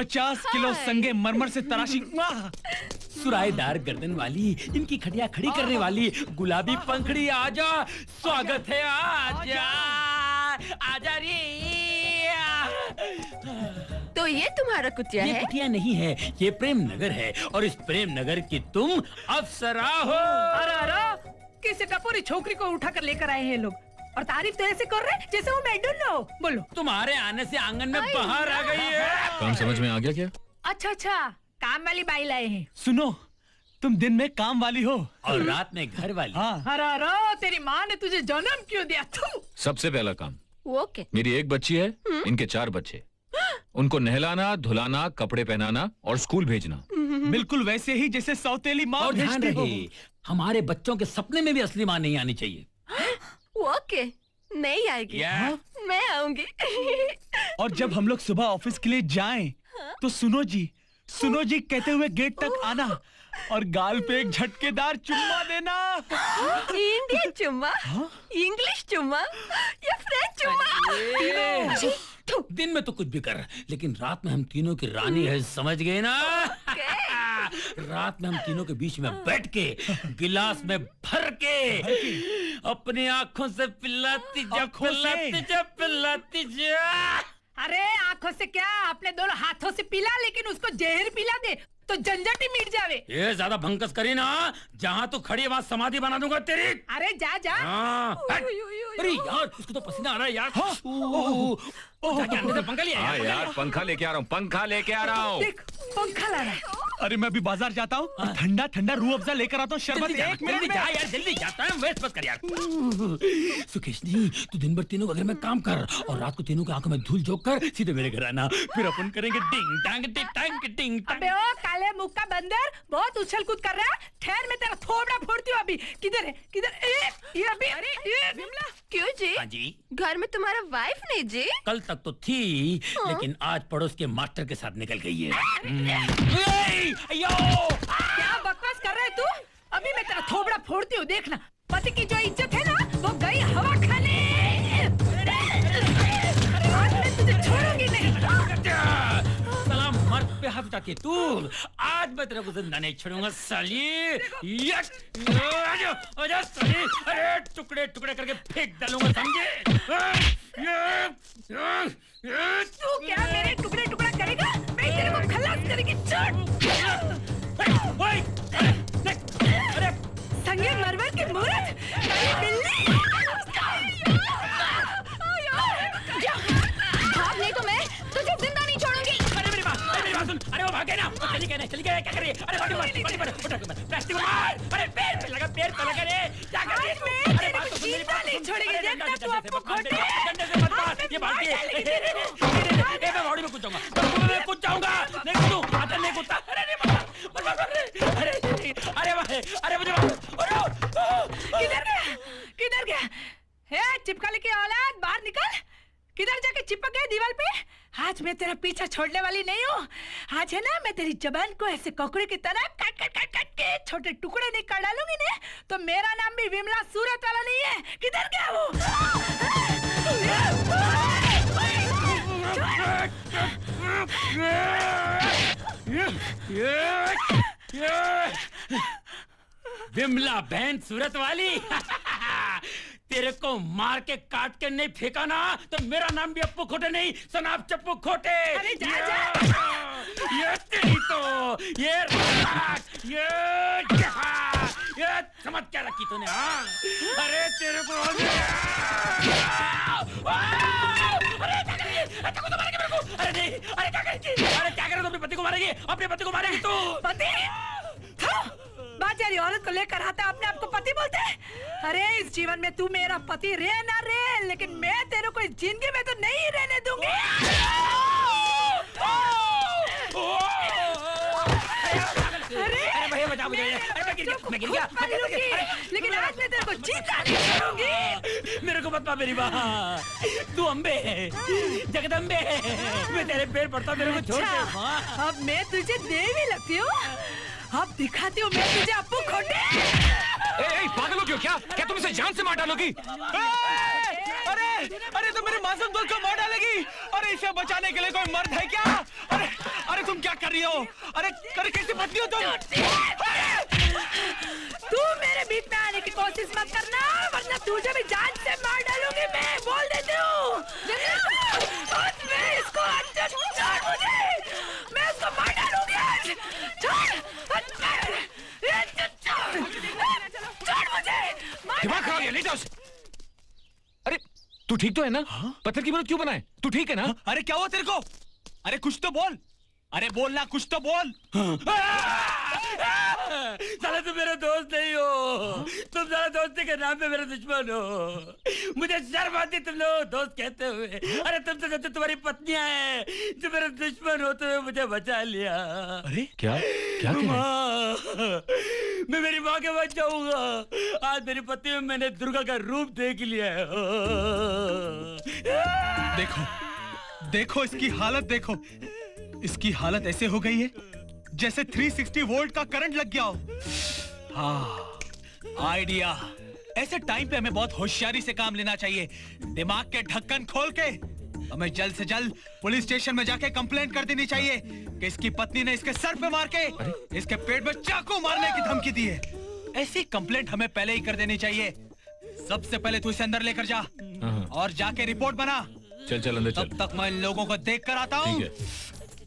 50 kilo संगे मरमर से तराशी, सुराईदार गर्दन वाली, इनकी खटिया खड़ी करने वाली, गुलाबी पंखड़ी, आजा, स्वागत है, आजा, आजा रे। तो ये तुम्हारा कुटिया है? ये कुटिया नहीं है, ये प्रेम नगर है, और इस प्रेम नगर की तुम अप्सरा हो। अरे किसी टपोरी छोकरी को उठा कर लेकर आए हैं लोग, और तारीफ तो ऐसे कर रहे जैसे वो मेडल हो। बोलो, तुम्हारे आने से आंगन में बहार आ गई है। काम समझ में आ गया क्या? अच्छा, काम वाली बाई लाए हैं। सुनो, तुम दिन में काम वाली हो और रात में घर वाली। हाँ। अरे तेरी माँ ने तुझे जन्म क्यों दिया? सबसे पहला काम, वो क्या? मेरी एक बच्ची है, इनके 4 बच्चे, उनको नहलाना, धुलाना, कपड़े पहनाना और स्कूल भेजना। बिल्कुल वैसे ही जैसे सौतेली माँ और ध्यान भेजती हो। रहे, हमारे बच्चों के सपने में भी असली माँ नहीं आनी चाहिए। ओके, नहीं आएगी। मैं आऊंगी। और जब हम लोग सुबह ऑफिस के लिए जाएं, तो सुनो जी कहते हुए गेट तक आना और गाल पे एक झटकेदार चुम्मा देना। इंडियन चुम्मा, इंग्लिश चुम्मा या फ्रेंच चुम्मा? दिन में तो कुछ भी कर, लेकिन रात में हम तीनों की रानी है, समझ गए ना? रात में हम तीनों के बीच में बैठ के गिलास में भर के अपनी आंखों से पिलाती जा। अरे आंखों से क्या, अपने दोनों हाथों से पिला, लेकिन उसको जहर पिला दे तो झंझट ही मिट जावे। ये ज्यादा भंकस करी ना, जहाँ तू खड़ी है वहाँ समाधि बना दूंगा तेरी। अरे जा। अरे यार, इसको तो पसीना आ रहा है यार। जाके अंदर से पंखा लिया यार, पंखा लेके आ रहा हूँ। देख, पंखा ला रहा है। अरे मैं अभी बाजार जाता हूँ, ठंडा ठंडा रूह अफ़ज़ा लेकर आता हूँ, शरबत। एक मिनट में जा यार, जल्दी जाता है, वेस्ट मत कर यार। सुकेशनी, तू दिन भर तीनों घर में काम कर और रात को तीनों की आंखों में धूल झोंक कर सीधे मेरे घर आना, फिर अपन करेंगे डिंग टांग टिंग टांग टिंग टांग। अबे ओ काले मुंह का बंदर, बहुत उछल कूद कर रहा है। ठहर, मैं तेरा थोबड़ा फोड़ती हूँ अभी। किधर है? ये अभी। अरे विमला, क्यों जी? हाँ जी। घर में तुम्हारा वाइफ नहीं जी? कल तक तो थी, लेकिन आज पड़ोस के मास्टर के साथ निकल गई है। क्या बकवास कर रहा है तू? अभी मैं तेरा थोबड़ा फोड़ती हूँ, देखना। पति की जो इज्जत है ना, वो गई हवा खाने। आज मैं तुझे छोड़ूंगी नहीं। सलाम मर्द पे हाथ उठाती है तू, आज मैं तेरे को जिंदा नहीं छोड़ूंगा साली। आजा साली, अरे टुकड़े टुकड़े करके फेंक डालूंगा, समझे? तू क्या मेरे टुकड़े टुकड़ा करेगा? मैं तेरे को खलास करेगी। अरे संगे मरमर की मूरत, काली बिल्ली। भाग नहीं तो मैं तुझे जिंदा नहीं छोड़ूंगी। अरे मेरी बात सुन। अरे वो भागे ना, चली गए, क्या कर रही है? अरे प्लास्टिक मार, अरे पैर पे लगा रे, क्या कर रही है? अरे बात तो सुन, मेरी बात नहीं छोड़ेगी, देखना तू अपने खोटे। डंडे से मत मार, ये बाल्टी है। मैं बॉडी में कूद जाऊंगा, नहीं कूदूं, आता नहीं कूदता। अरे नहीं मत, अरे मुझे किधर गया? हे चिपकली की औलाद, बाहर निकल। किधर जाके चिपक गए दीवार पे? आज मैं तेरा पीछा छोड़ने वाली नहीं हूँ। आज है ना, मैं तेरी जबान को ऐसे कोकड़े की तरह काट के छोटे टुकड़े नहीं कर डालूंगी ना, तो मेरा नाम भी विमला सूरत वाला नहीं है। किधर गया वो? विमला बहन सूरत वाली। तेरे को मार के काट के नहीं फेंका ना, तो मेरा नाम भी अप्पू खोटे नहीं, सनाब चप्पू खोटे। अरे जा। ये तेरी तो ये समझ क्या रखी तूने? हाँ, अरे तेरे को अरे नहीं, अरे क्या करेगी? अरे क्या करे? तो अपने पति को मारेगी, अपने पति को मारेगी तू। पति? बाजारी औरत को लेकर आता अपने आप को पति बोलते हैं? अरे इस जीवन में तू मेरा पति रहे ना रहे, लेकिन मैं तेरे को इस जिंदगी में तो नहीं रहने दूंगी। अरे भैया बचा मुझे, मैं गिर गया। लेकिन आज मैं तेरे को जिंदा नहीं छोड़ूंगी। मेरे को मत मार मेरी माँ, तू अम्बे है, जगदम्बे है, मैं तेरे पैर पड़ता, मेरे को छोड़ दे माँ। अब मैं तुझे देवी लगती हूँ, अब दिखाती हूँ मैं तुझे अप्पू खोटे। पागल हो क्यों? क्या तुम इसे जान से मार डालोगी? अरे अरे तुम मेरे मासूम दोस्त को मार डालेगी। अरे इसे बचाने के लिए कोई मर्द है क्या? अरे अरे तुम क्या कर रही हो? अरे अरे कैसी पत्नी हो तुम? तू मेरे बीच में आने की कोशिश मत करना, वरना तुझे भी जान से मार डालूंगी मैं, बोल देती हूँ। मैं इसको अंदर छोड़ मुझे, मैं इसको मार डालूंगी आज। छोड़ मुझे, दिमाग खराब है, ले जाओ उसे। अरे तू ठीक तो है ना? पत्थर की मूर्ति क्यों बनाए? तू ठीक है ना? अरे क्या हुआ तेरे को? अरे कुछ तो बोल। अरे बोलना, कुछ तो बोल। साला तुम मेरा दोस्त नहीं हो, तुम साला दोस्ती के नाम पे मेरे दुश्मन हो। मुझे शर्म आती तुम लोग दोस्त कहते हुए। अरे तुम तो जब तुम्हारी पत्नियां हैं जो मेरे दुश्मन होते हुए मुझे बचा लिया। अरे क्या क्या कह रहे हैं? मैं मेरी माँ के बच जाऊंगा। आज मेरी पत्नी में मैंने दुर्गा का रूप देख लिया है। देखो देखो इसकी हालत देखो। इसकी हालत ऐसे हो गई है जैसे 360 वोल्ट का करंट लग गया हो। हाँ, आइडिया। ऐसे टाइम पे हमें बहुत होशियारी से काम लेना चाहिए। दिमाग के ढक्कन खोल के हमें जल्द से जल्द पुलिस स्टेशन में जाके कंप्लेंट कर देनी चाहिए कि इसकी पत्नी ने इसके सर पे मार के इसके पेट में चाकू मारने की धमकी दी है। ऐसी कंप्लेंट हमें पहले ही कर देनी चाहिए। सबसे पहले तू इसे अंदर लेकर जा और जाके रिपोर्ट बना। चल चल अंदर चल। तब तक मैं इन लोगों को देख कर आता हूँ।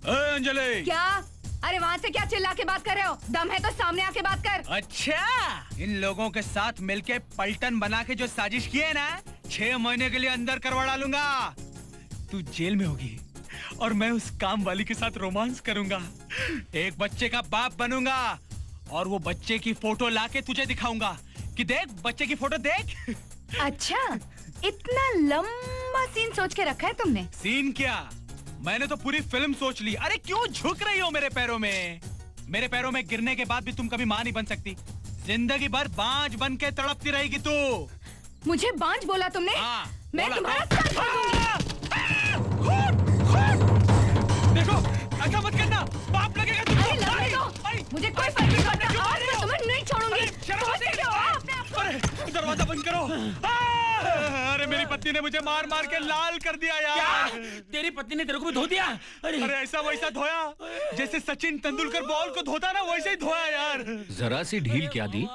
अंजलि, क्या? अरे वहाँ से क्या चिल्ला के बात कर रहे हो? दम है तो सामने आके बात कर। अच्छा, इन लोगों के साथ मिलके पलटन बना के जो साजिश की है ना, 6 महीने के लिए अंदर करवा डालूंगा। तू जेल में होगी और मैं उस काम वाली के साथ रोमांस करूंगा। एक बच्चे का बाप बनूंगा और वो बच्चे की फोटो लाके तुझे दिखाऊंगा कि देख बच्चे की फोटो देख। अच्छा, इतना लंबा सीन सोच के रखा है तुमने? सीन क्या, मैंने तो पूरी फिल्म सोच ली। अरे क्यों झुक रही हो मेरे पैरों में? मेरे पैरों में गिरने के बाद भी तुम कभी मां नहीं बन सकती। जिंदगी भर बांझ बन के तड़पती रहेगी तू। मुझे बांझ बोला तुमने? मैं बोला तुम्हारा तो। सर फोड़ देखो ऐसा मत करना, पाप लगेगा तुमको। अरे लगने दो, मुझे कोई फर्क नहीं पड़ता। आज मैं तुम्हें नहीं छोड़ूंगी। समझते क्यों हो अपने आप को? अरे दरवाजा बंद करो। अरे मेरी पत्नी ने मुझे मार मार के लाल कर दिया यार। तेरी पत्नी ने तेरे को भी धो दिया? अरे ऐसा वैसा धोया जैसे सचिन तेंदुलकर बॉल को धोता ना, वैसे ही धोया यार। जरा सी ढील क्या दी,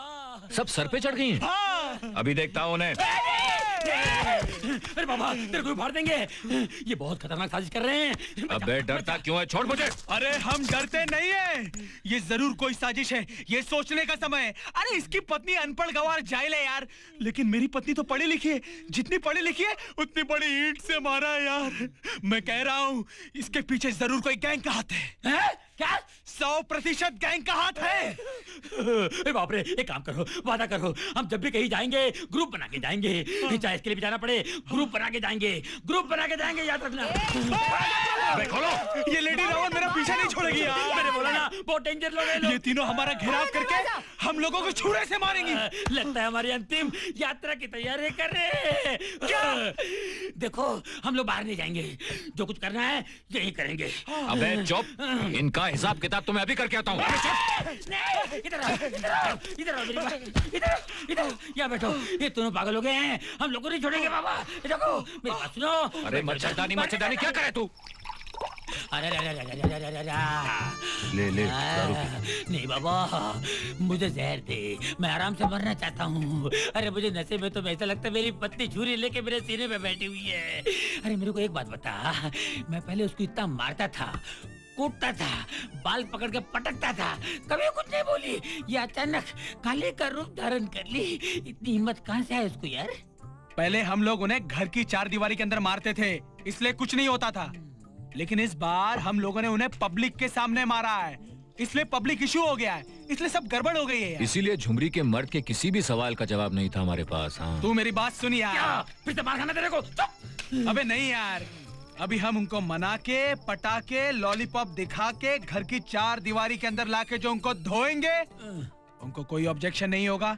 सब सर पे चढ़ गई हैं। हाँ। अभी देखता हूँ उन्हें। अरे बाबा, तेरे को भी फाड़ देंगे। ये बहुत खतरनाक साजिश कर रहे हैं। अबे डरता क्यों है, छोड़ मुझे। अरे हम डरते नहीं है, ये जरूर कोई साजिश है। ये सोचने का समय है। अरे इसकी पत्नी अनपढ़ गवार जाहिल है यार, लेकिन मेरी पत्नी तो पढ़ी लिखी है। जितनी पढ़ी लिखी है उतनी बड़ी ईंट से मारा है यार। मैं कह रहा हूँ इसके पीछे जरूर कोई गैंग का हाथ है। क्या? 100% गैंग का हाथ है। अरे बाप रे, एक काम करो, वादा करो, हम जब भी कहीं जाएंगे ग्रुप बना के जाएंगे। चाहे इसके लिए भी जाना पड़े, ग्रुप बना के जाएंगे, ग्रुप बना के जाएंगे, याद रखना। अबे खोलो। ये लेडी रावण मेरा पीछा नहीं छोड़ेगी यार। मैंने बोला ना, बहुत डेंजर लोग हैं लोग। ये तीनों हमारा घेराव करके हम लोगों को छुरे से मारेंगी। लगता है हमारी अंतिम यात्रा की तैयारी कर रहे हैं। देखो, हम लोग बाहर नहीं जाएंगे, जो कुछ करना है यही करेंगे। अबे चुप, इनका हिसाब किताब तो मैं अभी करके आता हूँ। इधर आओ, इधर आओ, इधर आओ मेरी बात, इधर, इधर, यहाँ बैठो। ये दोनों पागल हो गए हैं, हम लोग को नहीं छोड़ेंगे बाबा। देखो मेरी बात सुनो। अरे मच्छरदानी क्या करे तू? अरे ले ले दारू पी। नहीं बाबा, मुझे जहर दे, मैं आराम से मरना चाहता हूँ। अरे मुझे नशे में तो ऐसा लगता है मेरी पत्नी छुरी लेके मेरे सीने पे बैठी हुई है। अरे मेरे को एक बात बता, मैं पहले उसको इतना मारता था, कूटता था, बाल पकड़ के पटकता था, कभी कुछ नहीं बोली। ये अचानक काले का रूप धारण कर ली। इतनी हिम्मत कहाँ से है उसको यार? पहले हम लोग उन्हें घर की 4 दीवारी के अंदर मारते थे, इसलिए कुछ नहीं होता था। लेकिन इस बार हम लोगों ने उन्हें पब्लिक के सामने मारा है, इसलिए पब्लिक इशू हो गया है, इसलिए सब गड़बड़ हो गई है यार। इसीलिए झुमरी के मर्द के किसी भी सवाल का जवाब नहीं था हमारे पास। हाँ, तू मेरी बात सुन यार। क्या? फिर से मार खाना तेरे को? चुप। अबे नहीं यार, अभी हम उनको मना के, पटा के, लॉलीपॉप दिखा के घर की 4 दीवारी के अंदर लाके जो उनको धोएंगे, उनको कोई ऑब्जेक्शन नहीं होगा।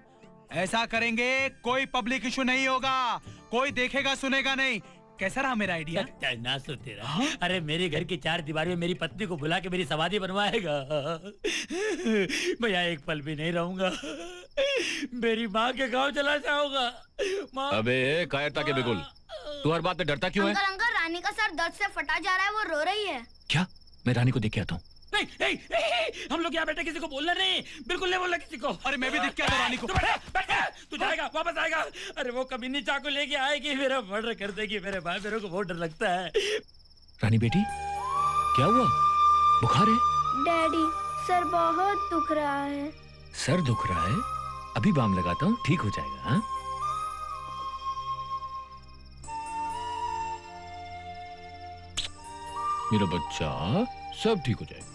ऐसा करेंगे कोई पब्लिक इशू नहीं होगा, कोई देखेगा सुनेगा नहीं। कैसा रहा मेरा आइडिया? ना सो तेरा। अरे मेरे घर की 4 दीवारी में मेरी पत्नी को बुला के मेरी समाधि बनवाएगा? मैं यहाँ एक पल भी नहीं रहूंगा, मेरी माँ के गांव चला जाऊंगा। अबे कायरता के बिगुल, तू हर बात में डरता क्यों है? अंकल अंकल, रानी का सर दर्द से फटा जा रहा है, वो रो रही है। क्या? मैं रानी को देख के आता हूँ। नहीं, नहीं, नहीं, हम लोग यहाँ बैठे किसी को बोलना नहीं, बिल्कुल नहीं बोलना किसी को। अरे मैं भी देख के आता हूँ रानी को। तू बैठ, तू जाएगा, वापस आएगा। अरे वो कमीनी चाकू लेके आएगी, मेरा मर्डर कर देगी। मेरे भाई, मेरे को बहुत डर लगता है। रानी बेटी, क्या हुआ? बुखार है? डैडी, सर बहुत दुख रहा है। सर दुख रहा है? अभी बाम लगाता हूँ, ठीक हो जाएगा। हाँ? मेरा बच्चा, सब ठीक हो जाएगा।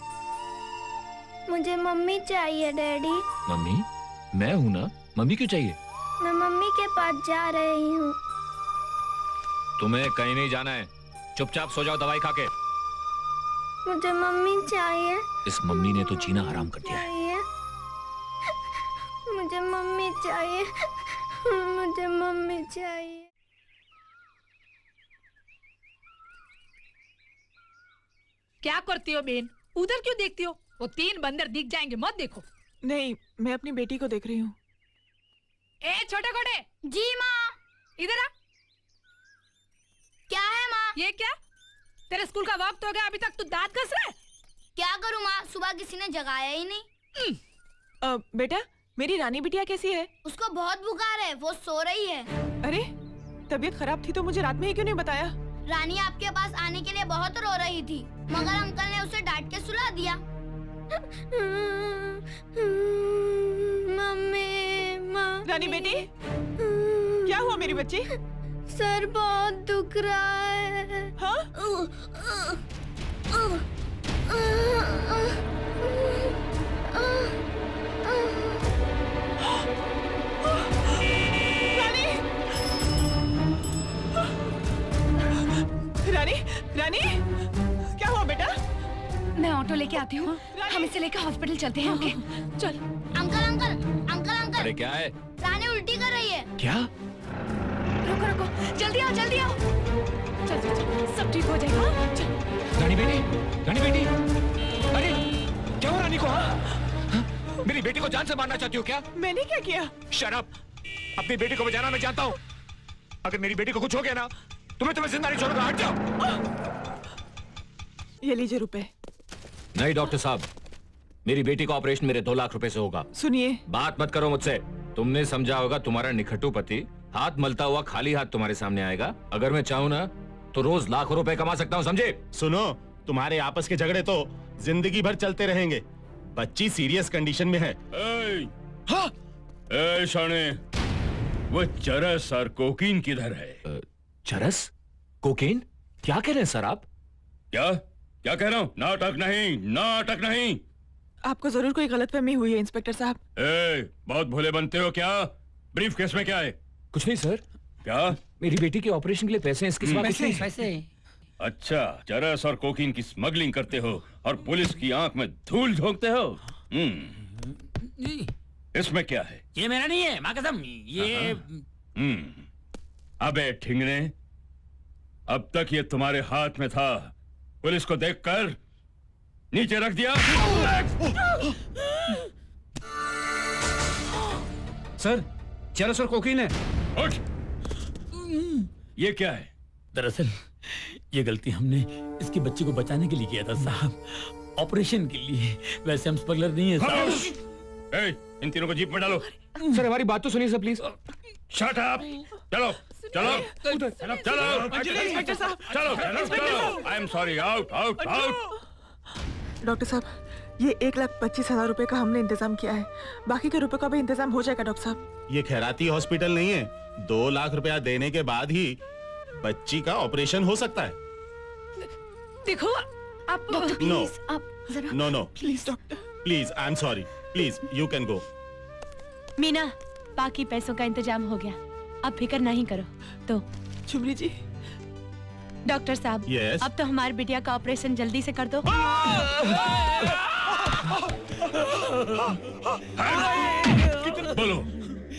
मुझे मम्मी चाहिए डैडी। मम्मी? मैं हूं ना, मम्मी क्यों चाहिए? मैं मम्मी के पास जा रही हूँ। तुम्हें कहीं नहीं जाना है, चुपचाप सो जाओ दवाई खा के। मुझे मम्मी चाहिए। इस मम्मी ने तो जीना हराम कर दिया है। मुझे मम्मी चाहिए, मुझे मम्मी चाहिए। क्या करती हो बेन? उधर क्यों देखती हो? वो 3 बंदर दिख जाएंगे, मत देखो। नहीं, मैं अपनी बेटी को देख रही हूँ। ए छोटे कोटे, जी माँ। इधर आ। क्या है माँ? ये क्या? तेरे स्कूल का वक्त हो गया, अभी तक तू दांत घस रहा है? क्या करूँ माँ, सुबह किसी ने जगाया ही नहीं। बेटा, मेरी रानी बिटिया कैसी है? उसको बहुत बुखार है, वो सो रही है। अरे, तबीयत खराब थी तो मुझे रात में ही क्यों नहीं बताया? रानी आपके पास आने के लिए बहुत रो रही थी, मगर अंकल ने उसे डांट के सुला दिया। मम्मी, माँ। रानी बेटी, क्या हुआ मेरी बच्ची? सर बहुत दुख रहा है। हाँ? रानी, रानी, क्या हुआ बेटा? मैं ऑटो लेके आती हूँ, हम इसे लेकर हॉस्पिटल चलते हैं। ओके चल। अंकल अंकल अंकल अंकल, अरे क्या है? रानी उल्टी कर रही है। क्या? रुको रुको, जल्दी आओ जल्दी आओ। चल चल चल, सब ठीक हो जाएगा। चल। रानी बेटी, रानी बेटी, अरे क्या हुआ रानी को? हाँ? मेरी बेटी को जान से मारना चाहती हो क्या? मैंने क्या किया? Shut up! अपनी बेटी को बचाना मैं जानता हूँ। अगर मेरी बेटी को कुछ हो गया ना, तुम्हें जिंदा नहीं छोड़ूंगा। हट जाओ। ये लीजिए रुपए। नहीं डॉक्टर साहब, मेरी बेटी का ऑपरेशन मेरे 2 लाख रुपए से होगा। सुनिए, बात मत करो मुझसे। तुमने समझा होगा तुम्हारा निखट्टू पति हाथ मलता हुआ खाली हाथ तुम्हारे सामने आएगा। अगर मैं चाहूँ ना तो रोज लाखों रुपए कमा सकता हूँ, समझे? सुनो, तुम्हारे आपस के झगड़े तो जिंदगी भर चलते रहेंगे। बच्ची सीरियस कंडीशन में है। हाँ? शाने, वो चरस और कोकीन किधर है? चरस? कोकेन? क्या कह रहे हैं सर आप? क्या क्या कह रहा हूँ? नाटक नहीं, नाटक नहीं। आपको जरूर कोई गलतफहमी हुई है इंस्पेक्टर साहब। बहुत भोले बनते हो क्या? ब्रीफ केस में क्या है? कुछ नहीं सर। क्या? मेरी बेटी के ऑपरेशन के लिए पैसे हैं, इसके सिवा कुछ नहीं। पैसे? अच्छा, चरस और कोकीन की स्मगलिंग करते हो और पुलिस की आंख में धूल झोंकते हो। इसमें क्या है? ये मेरा नहीं है, माँ कसम। ये अबे ठिंगने, अब तक ये तुम्हारे हाथ में था, पुलिस को देखकर नीचे रख दिया। सर, चरस और कोकीन है। उठ! ये क्या है? दरअसल ये गलती हमने इसकी बच्ची को बचाने के लिए किया था साहब, ऑपरेशन के लिए। वैसे हम स्मगलर नहीं है साहब। इन तीनों को जीप में डालो। सर हमारी बात तो सुनिए सर प्लीज। Shut up! चलो चलो चलो इंस्पेक्टर साहब, चलो चलो। आई am sorry. Out out out. Doctor साहब, ये 1,25,000 रुपए का हमने इंतजाम किया है। बाकी के रुपए का भी इंतजाम हो जाएगा डॉक्टर साहब। ये खैराती हॉस्पिटल नहीं है। 2 लाख रुपया देने के बाद ही बच्ची का ऑपरेशन हो सकता है। देखो आप नो प्लीज आप जरा। No no please doctor. Please, I am sorry. Please you can go. Meena, बाकी पैसों का इंतजाम हो गया, अब फिक्र नहीं करो। तो चुमरी जी, डॉक्टर साहब, Yes? अब तो हमारी बिटिया का ऑपरेशन जल्दी से कर दो। बोलो,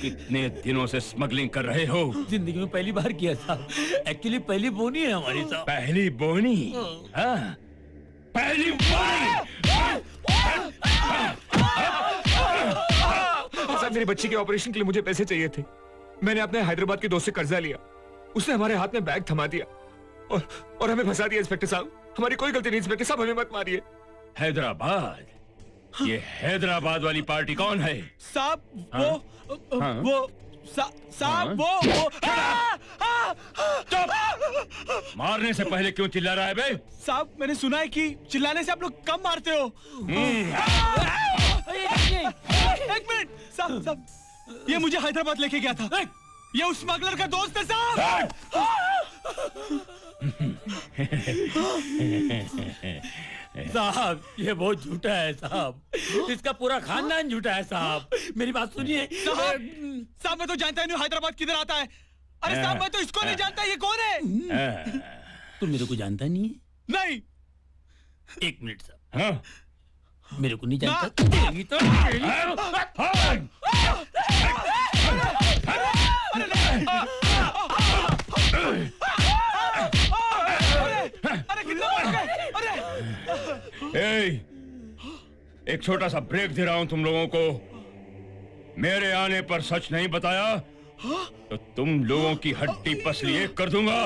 कितने दिनों से स्मगलिंग कर रहे हो? जिंदगी में पहली बार किया था। एक्चुअली पहली बोनी है हमारी साहब। पहली बोनी? हाँ, पहली बोनी। सर मेरी बच्ची के ऑपरेशन के लिए मुझे पैसे चाहिए थे। मैंने अपने हैदराबाद के दोस्त से कर्जा लिया, उसने हमारे हाथ में बैग थमा दिया और हमें फंसा दिया। इंस्पेक्टर साहब, हमारी कोई गलती नहीं। इंस्पेक्टर साहब, हमें मत मारिए। हैदराबाद? ये हैदराबाद वाली पार्टी कौन है? साहब हाँ? वो साहब वो चुप! मारने से पहले क्यों चिल्ला रहा है बे? साहब मैंने सुना है कि चिल्लाने से आप लोग कम मारते हो। एक मिनट साहब, ये मुझे हैदराबाद लेके गया था। ये उस स्मगलर का दोस्त है साहब। साहब ये बहुत झूठा है साहब, इसका पूरा खानदान झूठा है साहब। मेरी बात सुनिए साहब, मैं तो जानता ही नहीं हैदराबाद किधर आता है। अरे साहब मैं तो इसको नहीं जानता, ये कौन है? तुम मेरे को जानता नहीं है? नहीं। एक मिनट साहब, मेरे को नहीं जानता? तेरी तो एक छोटा सा ब्रेक दे रहा हूं तुम लोगों को। मेरे आने पर सच नहीं बताया तो तुम लोगों की हड्डी पसली एक कर दूंगा।